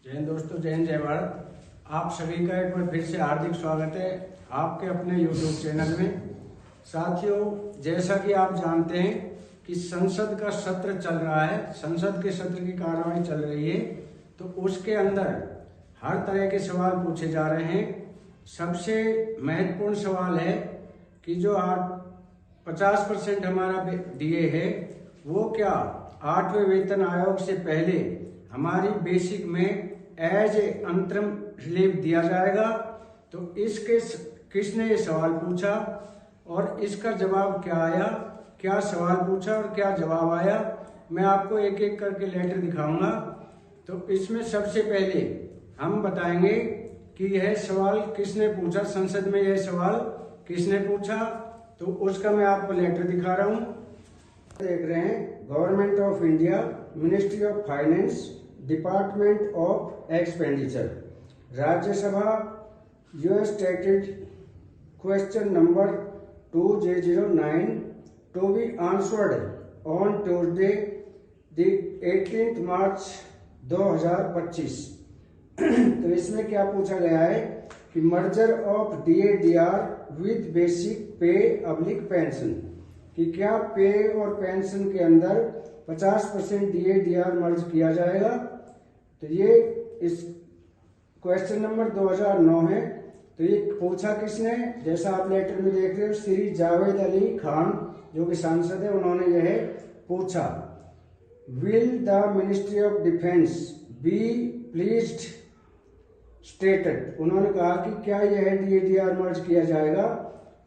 जय हिंद दोस्तों, जय हिंद, जय भारत। आप सभी का एक बार फिर से हार्दिक स्वागत है आपके अपने YouTube चैनल में। साथियों, जैसा कि आप जानते हैं कि संसद का सत्र चल रहा है, संसद के सत्र की कार्यवाही चल रही है, तो उसके अंदर हर तरह के सवाल पूछे जा रहे हैं। सबसे महत्वपूर्ण सवाल है कि जो 50% हमारा डीए है वो क्या 8वें वेतन आयोग से पहले हमारी बेसिक में एज ए अंतरिम रिलीफ दिया जाएगा। तो इसके किसने ये सवाल पूछा और इसका जवाब क्या आया, क्या सवाल पूछा और क्या जवाब आया, मैं आपको एक एक करके लेटर दिखाऊंगा। तो इसमें सबसे पहले हम बताएंगे कि यह सवाल किसने पूछा, संसद में यह सवाल किसने पूछा, तो उसका मैं आपको लेटर दिखा रहा हूं। देख रहे हैं, government of India, ministry of finance, department of expenditure, Rajya Sabha, US stated question number 2009 to be answered on Tuesday the 18th March 2025। तो इसमें क्या पूछा गया है कि merger of DA DR with basic pay public pension, कि क्या पे और पेंशन के अंदर 50% डीए-डीआर मर्ज किया जाएगा। तो ये इस क्वेश्चन नंबर 2009 है। तो ये पूछा किसने, जैसा आप लेटर में देख रहे हो, श्री जावेद अली खान जो कि सांसद है, उन्होंने यह पूछा। Will the ministry of defence be pleased stated, उन्होंने कहा कि क्या यह डीए-डीआर मर्ज किया जाएगा।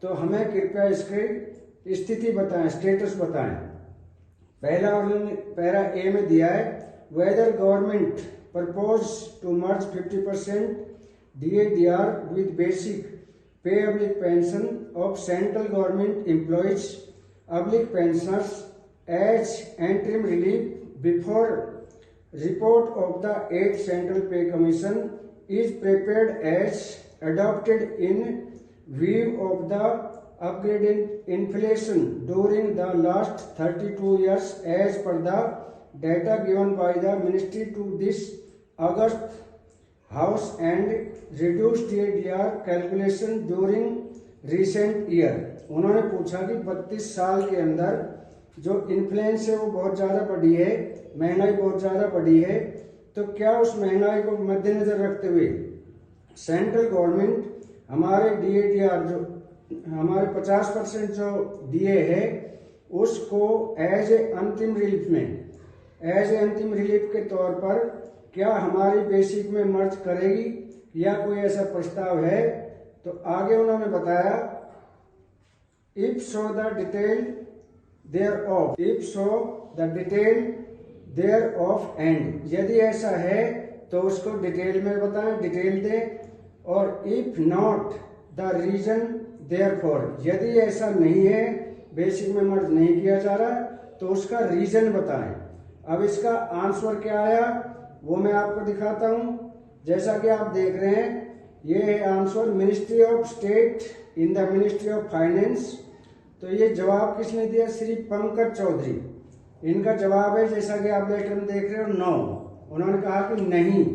तो हमें कृपया इसकी स्थिति बताएं, स्टेटस बताएं। पहला उन्होंने पैरा ए में दिया है, whether government propose to merge 50% DA DR with basic pay public pension of central government employees public pensioners as interim relief before report of the 8th Central Pay Commission is prepared as adopted in view of the upgraded inflation during the last 32 years as per the data given by the ministry to this August House and reduced DAR calculation during recent year। उन्होंने पूछा कि 32 साल के अंदर जो inflation है वो बहुत ज़्यादा बढ़ी है, महंगाई बहुत ज़्यादा बढ़ी है, तो क्या उस महंगाई को मद्देनजर रखते हुए सेंट्रल गवर्नमेंट हमारे डीए-डीआर जो हमारे 50% जो डीए है उसको एज ए अंतिम रिलीफ में, एज ए अंतिम रिलीफ के तौर पर क्या हमारी बेसिक में मर्ज करेगी या कोई ऐसा प्रस्ताव है। तो आगे उन्होंने बताया, if so the detail thereof, if so the detail thereof and, यदि ऐसा है तो उसको डिटेल में बताएं, डिटेल दें। और if not the reason therefore, यदि ऐसा नहीं है, बेसिक में मर्ज नहीं किया जा रहा, तो उसका रीजन बताएं। अब इसका आंसर क्या आया वो मैं आपको दिखाता हूं। जैसा कि आप देख रहे हैं, ये है answer, ministry of state in the ministry of finance. तो ये जवाब किसने दिया, श्री पंकज चौधरी, इनका जवाब है जैसा कि आप लेटर में देख रहे हो, नो। उन्होंने कहा कि नहीं,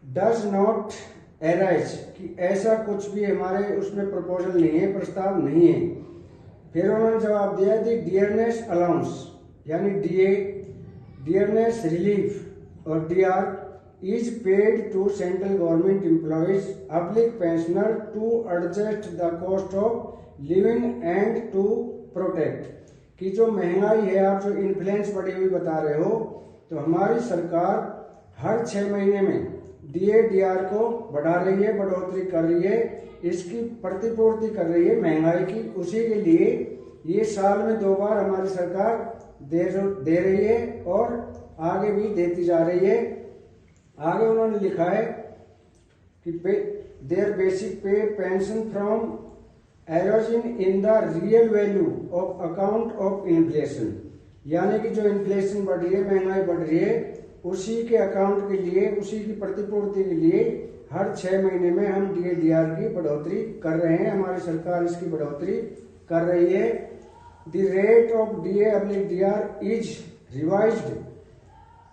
डज नॉट एराइज, कि ऐसा कुछ भी हमारे उसमें प्रपोजल नहीं है, प्रस्ताव नहीं है। फिर उन्होंने जवाब दिया, दी डियरनेस अलाउंस यानी डीए, डियरनेस रिलीफ और D R is paid to central government employees public pensioner to adjust the cost of living and to protect, कि जो महंगाई है, आप जो इन्फ्लेशन बढ़ी हुई बता रहे हो, तो हमारी सरकार हर 6 महीने में डीए-डीआर को बढ़ा रही है, बढ़ोतरी कर रही है, इसकी प्रतिपूर्ति कर रही है महंगाई की। उसी के लिए ये साल में 2 बार हमारी सरकार दे रही है और आगे भी देती जा रही है। आगे उन्होंने लिखा है कि देयर बेसिक पे pension from halogen in the real value of account of inflation, यानी कि जो इन्फ्लेशन बढ़ रही है, महंगाई बढ़ रही है, उसी के अकाउंट के लिए, उसी की प्रतिपूर्ति के लिए हर 6 महीने में हम डीए-डीआर की बढ़ोतरी कर रहे हैं, हमारी सरकार इसकी बढ़ोतरी कर रही है। The rate of DA-D R is revised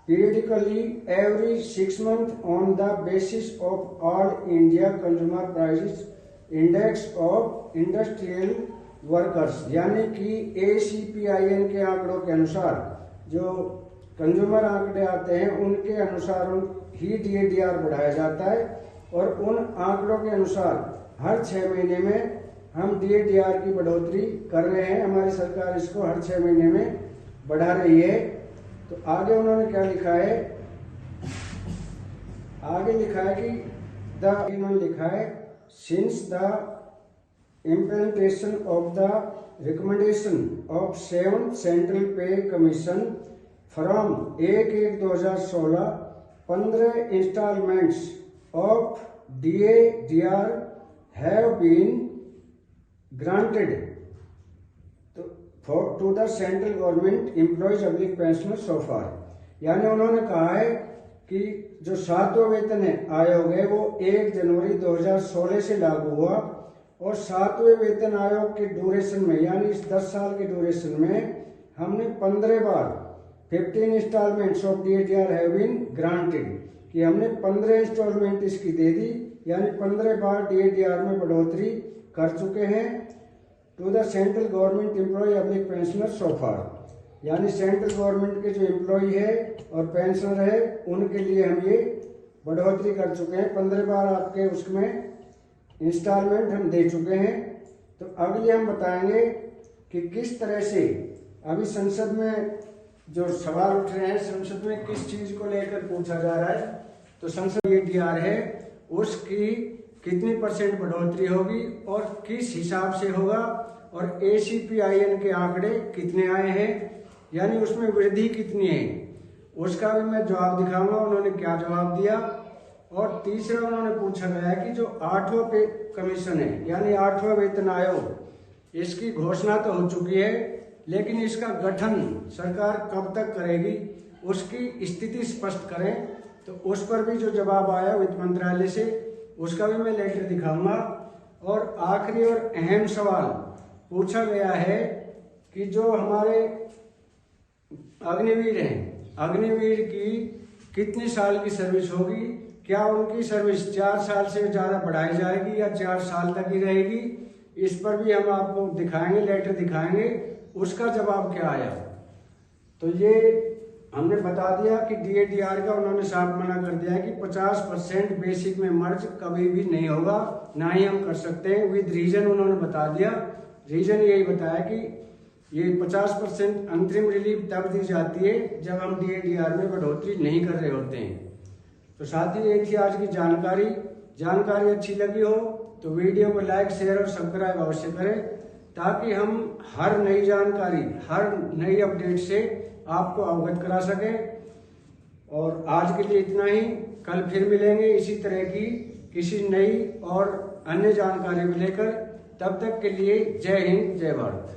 periodically every 6 months on the basis of All India Consumer Prices Index of Industrial Workers, यानी कि ACPIN के आंकड़ों के अनुसार जो कंज्यूमर आंकड़े आते हैं उनके अनुसार ही DADR बढ़ाया जाता है और उन आंकड़ों के अनुसार हर 6 महीने में हम DADR की बढ़ोतरी कर रहे हैं। हमारी सरकार इसको हर 6 महीने में बढ़ा रही है। तो आगे उन्होंने क्या लिखा है, आगे लिखा है कि इन्होंने लिखा है since the implementation of the recommendation of 7th central pay commission from 1/1/2016 15 installments of DADR have been granted to the central government employees public pensioner so far. यानी उन्होंने कहा है कि जो 7वां वेतन आयोग है वो 1 जनवरी 2016 से लागू हुआ और 7वें वेतन आयोग के ड्यूरेशन में यानी इस 10 साल के ड्यूरेशन में हमने 15 बार 15 installments of DADR have been granted कि हमने 15 इंस्टॉलमेंट इसकी दे दी, यानी 15 बार DADR में बढ़ोतरी कर चुके हैं to the central government employee public pensioner so far. यानी सेंट्रल गवर्नमेंट के जो एम्प्लॉय है और पेंशनर है उनके लिए हम ये बढ़ोतरी कर चुके हैं, 15 बार आपके उसमें इंस्टॉलमेंट हम दे चुके हैं। तो अगले हम बताएंगे कि किस तरह से अभी संसद में जो सवाल उठ रहे हैं, संसद में किस चीज को लेकर पूछा जा रहा है। तो संसद DADR है उसकी कितनी % बढ़ोतरी होगी और किस हिसाब से होगा और ACPIN के आंकड़े कितने आए हैं, यानी उसमें वृद्धि कितनी है, उसका भी मैं जवाब दिखाऊंगा उन्होंने क्या जवाब दिया। और तीसरा उन्होंने पूछा गया है कि जो 8वां पे कमीशन है यानी 8वां वेतन आयोग, इसकी घोषणा तो हो चुकी है लेकिन इसका गठन सरकार कब तक करेगी उसकी स्थिति स्पष्ट करें। तो उस पर भी जो जवाब आया वित्त मंत्रालय से उसका भी मैं लेटर दिखाऊंगा। और आखिरी और अहम सवाल पूछा गया है कि जो हमारे अग्निवीर हैं, अग्निवीर की कितनी साल की सर्विस होगी, क्या उनकी सर्विस 4 साल से ज़्यादा बढ़ाई जाएगी या 4 साल तक ही रहेगी, इस पर भी हम आपको दिखाएंगे, लेटर दिखाएंगे, उसका जवाब क्या आया। तो ये हमने बता दिया कि DADR का उन्होंने साफ मना कर दिया है कि 50% बेसिक में मर्ज कभी भी नहीं होगा, ना ही हम कर सकते हैं। विद रीजन उन्होंने बता दिया, रीजन यही बताया कि ये 50% अंतरिम रिलीफ तब दी जाती है जब हम DADR में बढ़ोतरी नहीं कर रहे होते हैं। तो साथ ही ये थी आज की जानकारी अच्छी लगी हो तो वीडियो को लाइक, शेयर और सब्सक्राइब अवश्य करें ताकि हम हर नई जानकारी, हर नई अपडेट से आपको अवगत करा सके। और आज के लिए इतना ही, कल फिर मिलेंगे इसी तरह की किसी नई और अन्य जानकारी को लेकर। तब तक के लिए जय हिंद, जय भारत।